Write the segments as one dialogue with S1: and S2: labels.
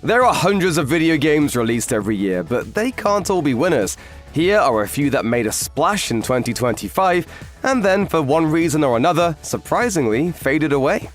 S1: There are hundreds of video games released every year, but they can't all be winners. Here are a few that made a splash in 2025, and then for one reason or another, surprisingly faded away.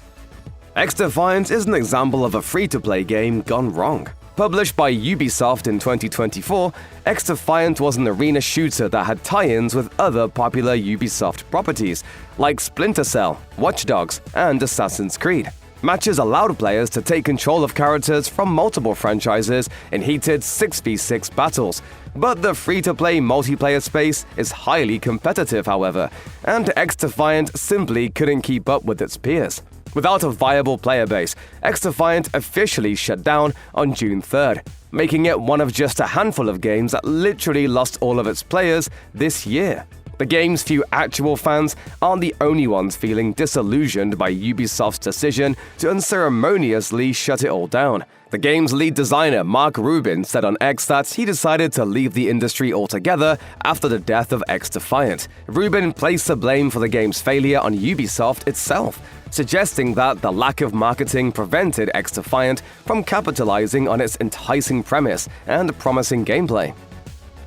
S1: xDefiant is an example of a free-to-play game gone wrong. Published by Ubisoft in 2024, xDefiant was an arena shooter that had tie-ins with other popular Ubisoft properties, like Splinter Cell, Watch Dogs, and Assassin's Creed. Matches allowed players to take control of characters from multiple franchises in heated 6v6 battles. But the free-to-play multiplayer space is highly competitive, however, and xDefiant simply couldn't keep up with its peers. Without a viable player base, xDefiant officially shut down on June 3rd, making it one of just a handful of games that literally lost all of its players this year. The game's few actual fans aren't the only ones feeling disillusioned by Ubisoft's decision to unceremoniously shut it all down. The game's lead designer, Mark Rubin, said on X that he decided to leave the industry altogether after the death of xDefiant. Rubin placed the blame for the game's failure on Ubisoft itself, suggesting that the lack of marketing prevented xDefiant from capitalizing on its enticing premise and promising gameplay.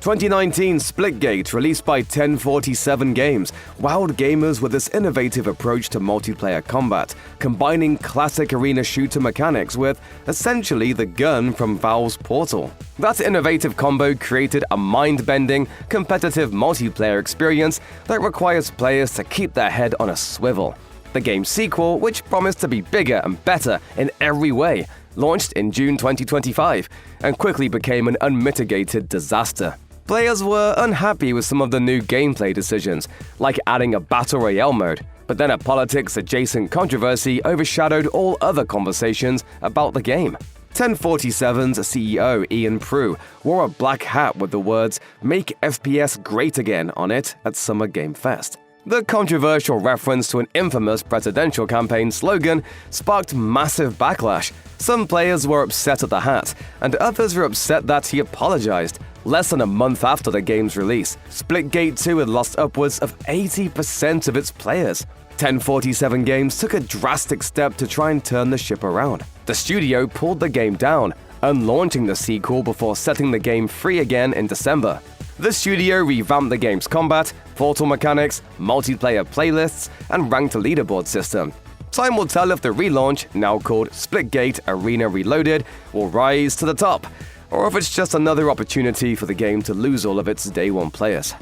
S1: 2019 Splitgate, released by 1047 Games, wowed gamers with this innovative approach to multiplayer combat, combining classic arena shooter mechanics with, essentially, the gun from Valve's Portal. That innovative combo created a mind-bending, competitive multiplayer experience that requires players to keep their head on a swivel. The game's sequel, which promised to be bigger and better in every way, launched in June 2025 and quickly became an unmitigated disaster. Players were unhappy with some of the new gameplay decisions, like adding a Battle Royale mode, but then a politics-adjacent controversy overshadowed all other conversations about the game. 1047's CEO Ian Prue wore a black hat with the words "Make FPS Great Again" on it at Summer Game Fest. The controversial reference to an infamous presidential campaign slogan sparked massive backlash. Some players were upset at the hat, and others were upset that he apologized. Less than a month after the game's release, Splitgate 2 had lost upwards of 80% of its players. 1047 Games took a drastic step to try and turn the ship around. The studio pulled the game down, unlaunching the sequel before setting the game free again in December. The studio revamped the game's combat, portal mechanics, multiplayer playlists, and ranked leaderboard system. Time will tell if the relaunch, now called Splitgate Arena Reloaded, will rise to the top, or if it's just another opportunity for the game to lose all of its day one players.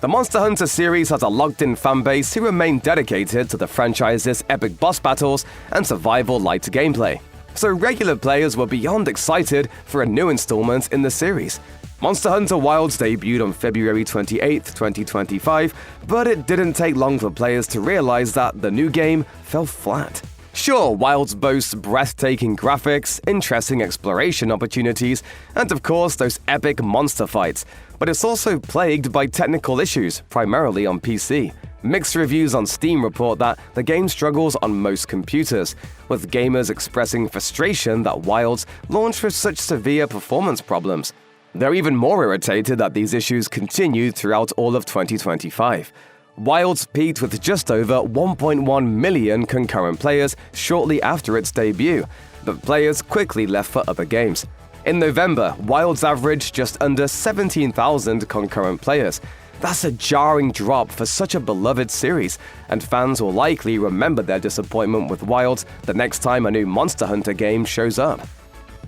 S1: The Monster Hunter series has a locked-in fanbase who remain dedicated to the franchise's epic boss battles and survival-light gameplay. So regular players were beyond excited for a new installment in the series. Monster Hunter Wilds debuted on February 28, 2025, but it didn't take long for players to realize that the new game fell flat. Sure, Wilds boasts breathtaking graphics, interesting exploration opportunities, and of course those epic monster fights, but it's also plagued by technical issues, primarily on PC. Mixed reviews on Steam report that the game struggles on most computers, with gamers expressing frustration that Wilds launched with such severe performance problems. They're even more irritated that these issues continued throughout all of 2025. Wilds peaked with just over 1.1 million concurrent players shortly after its debut, but players quickly left for other games. In November, Wilds averaged just under 17,000 concurrent players. That's a jarring drop for such a beloved series, and fans will likely remember their disappointment with Wilds the next time a new Monster Hunter game shows up.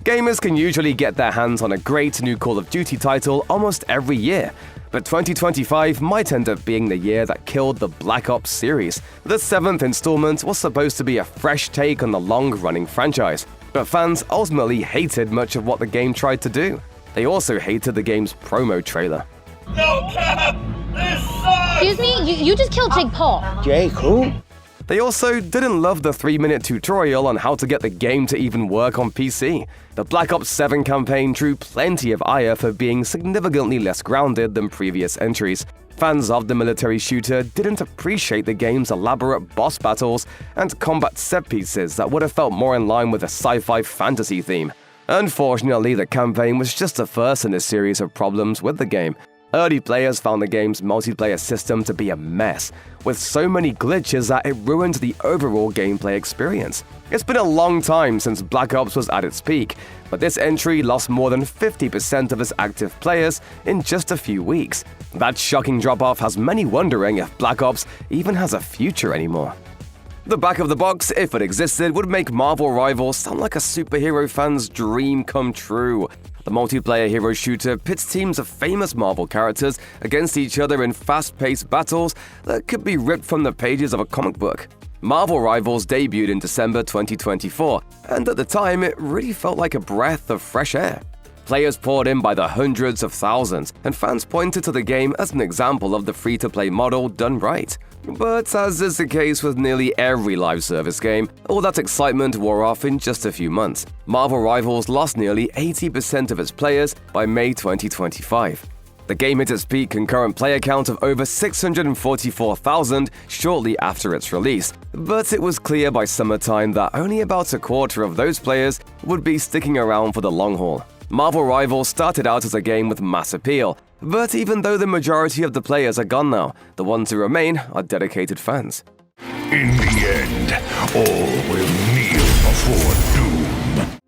S1: Gamers can usually get their hands on a great new Call of Duty title almost every year, but 2025 might end up being the year that killed the Black Ops series. The 7th installment was supposed to be a fresh take on the long-running franchise, but fans ultimately hated much of what the game tried to do. They also hated the game's promo trailer.
S2: No cap! This sucks!
S3: Excuse me? You just killed Jake Paul.
S4: Jake who?
S1: They also didn't love the 3-minute tutorial on how to get the game to even work on PC. The Black Ops 7 campaign drew plenty of ire for being significantly less grounded than previous entries. Fans of the military shooter didn't appreciate the game's elaborate boss battles and combat set pieces that would have felt more in line with a sci-fi fantasy theme. Unfortunately, the campaign was just the first in a series of problems with the game. Early players found the game's multiplayer system to be a mess, with so many glitches that it ruined the overall gameplay experience. It's been a long time since Black Ops was at its peak, but this entry lost more than 50% of its active players in just a few weeks. That shocking drop-off has many wondering if Black Ops even has a future anymore. The back of the box, if it existed, would make Marvel Rivals sound like a superhero fan's dream come true. The multiplayer hero shooter pits teams of famous Marvel characters against each other in fast-paced battles that could be ripped from the pages of a comic book. Marvel Rivals debuted in December 2024, and at the time it really felt like a breath of fresh air. Players poured in by the hundreds of thousands, and fans pointed to the game as an example of the free-to-play model done right. But as is the case with nearly every live service game, all that excitement wore off in just a few months. Marvel Rivals lost nearly 80% of its players by May 2025. The game hit its peak concurrent player count of over 644,000 shortly after its release, but it was clear by summertime that only about a quarter of those players would be sticking around for the long haul. Marvel Rivals started out as a game with mass appeal, but even though the majority of the players are gone now, the ones who remain are dedicated fans.
S4: In the end, all will kneel before doom.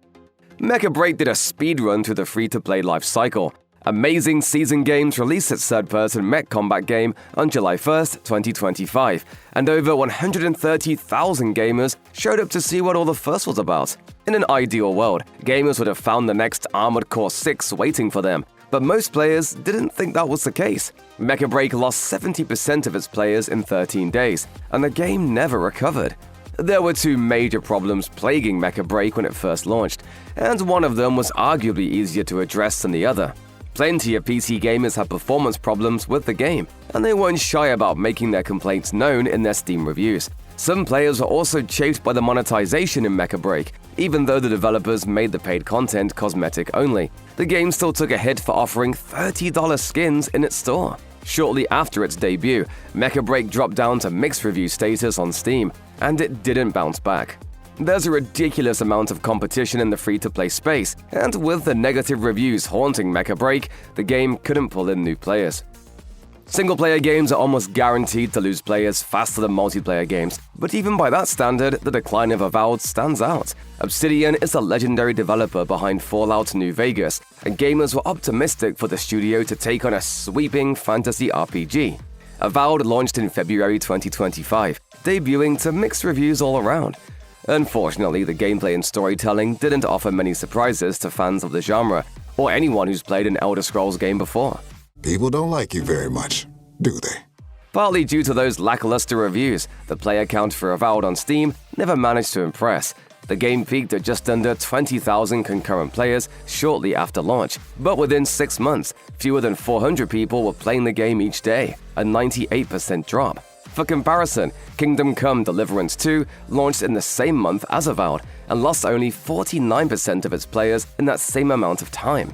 S1: MechaBreak did a speedrun through the free-to-play life cycle. Amazing Season Games released its third-person mech combat game on July 1st, 2025, and over 130,000 gamers showed up to see what all the fuss was about. In an ideal world, gamers would have found the next Armored Core 6 waiting for them, but most players didn't think that was the case. MechaBreak lost 70% of its players in 13 days, and the game never recovered. There were two major problems plaguing MechaBreak when it first launched, and one of them was arguably easier to address than the other. Plenty of PC gamers had performance problems with the game, and they weren't shy about making their complaints known in their Steam reviews. Some players were also chafed by the monetization in MechaBreak. Even though the developers made the paid content cosmetic only, the game still took a hit for offering $30 skins in its store. Shortly after its debut, MechaBreak dropped down to mixed review status on Steam, and it didn't bounce back. There's a ridiculous amount of competition in the free-to-play space, and with the negative reviews haunting MechaBreak, the game couldn't pull in new players. Single-player games are almost guaranteed to lose players faster than multiplayer games, but even by that standard, the decline of Avowed stands out. Obsidian is the legendary developer behind Fallout New Vegas, and gamers were optimistic for the studio to take on a sweeping fantasy RPG. Avowed launched in February 2025, debuting to mixed reviews all around. Unfortunately, the gameplay and storytelling didn't offer many surprises to fans of the genre, or anyone who's played an Elder Scrolls game before.
S5: People don't like you very much, do they?
S1: Partly due to those lackluster reviews, the player count for Avowed on Steam never managed to impress. The game peaked at just under 20,000 concurrent players shortly after launch, but within 6 months, fewer than 400 people were playing the game each day, a 98% drop. For comparison, Kingdom Come: Deliverance 2 launched in the same month as Avowed and lost only 49% of its players in that same amount of time.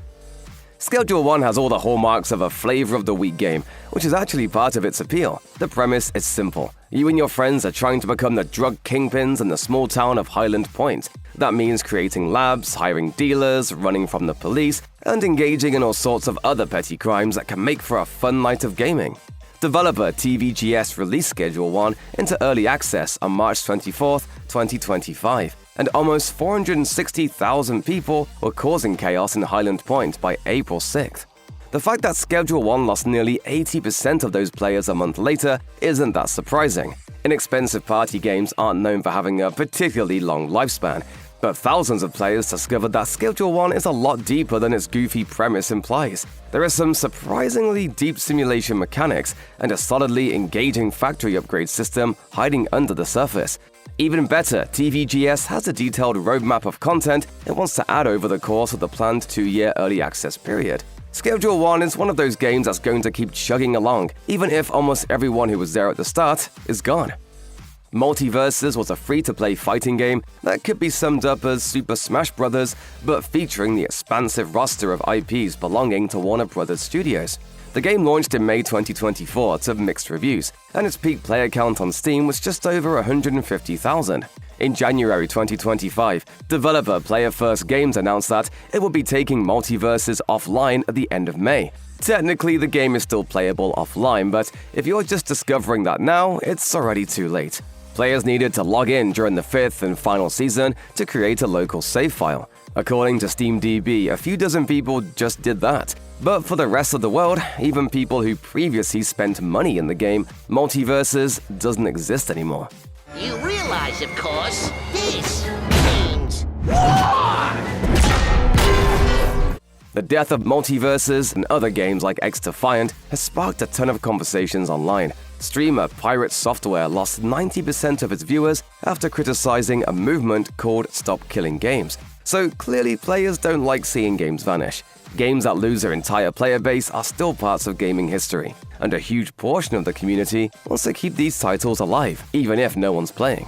S1: Schedule 1 has all the hallmarks of a flavor of the week game, which is actually part of its appeal. The premise is simple. You and your friends are trying to become the drug kingpins in the small town of Highland Point. That means creating labs, hiring dealers, running from the police, and engaging in all sorts of other petty crimes that can make for a fun night of gaming. Developer TVGS released Schedule 1 into early access on March 24, 2025, and almost 460,000 people were causing chaos in Highland Point by April 6th. The fact that Schedule 1 lost nearly 80% of those players a month later isn't that surprising. Inexpensive party games aren't known for having a particularly long lifespan, but thousands of players discovered that Schedule 1 is a lot deeper than its goofy premise implies. There are some surprisingly deep simulation mechanics and a solidly engaging factory upgrade system hiding under the surface. Even better, TVGS has a detailed roadmap of content it wants to add over the course of the planned 2-year early access period. Schedule 1 is one of those games that's going to keep chugging along, even if almost everyone who was there at the start is gone. Multiversus was a free-to-play fighting game that could be summed up as Super Smash Bros., but featuring the expansive roster of IPs belonging to Warner Bros. Studios. The game launched in May 2024 to mixed reviews, and its peak player count on Steam was just over 150,000. In January 2025, developer Player First Games announced that it would be taking Multiversus offline at the end of May. Technically, the game is still playable offline, but if you're just discovering that now, it's already too late. Players needed to log in during the 5th and final season to create a local save file. According to SteamDB, a few dozen people just did that. But for the rest of the world, even people who previously spent money in the game, Multiversus doesn't exist anymore.
S6: You realize, of course, this means war!
S1: The death of Multiversus and other games like xDefiant has sparked a ton of conversations online. Streamer Pirate Software lost 90% of its viewers after criticizing a movement called Stop Killing Games. So clearly players don't like seeing games vanish. Games that lose their entire player base are still parts of gaming history, and a huge portion of the community wants to keep these titles alive, even if no one's playing.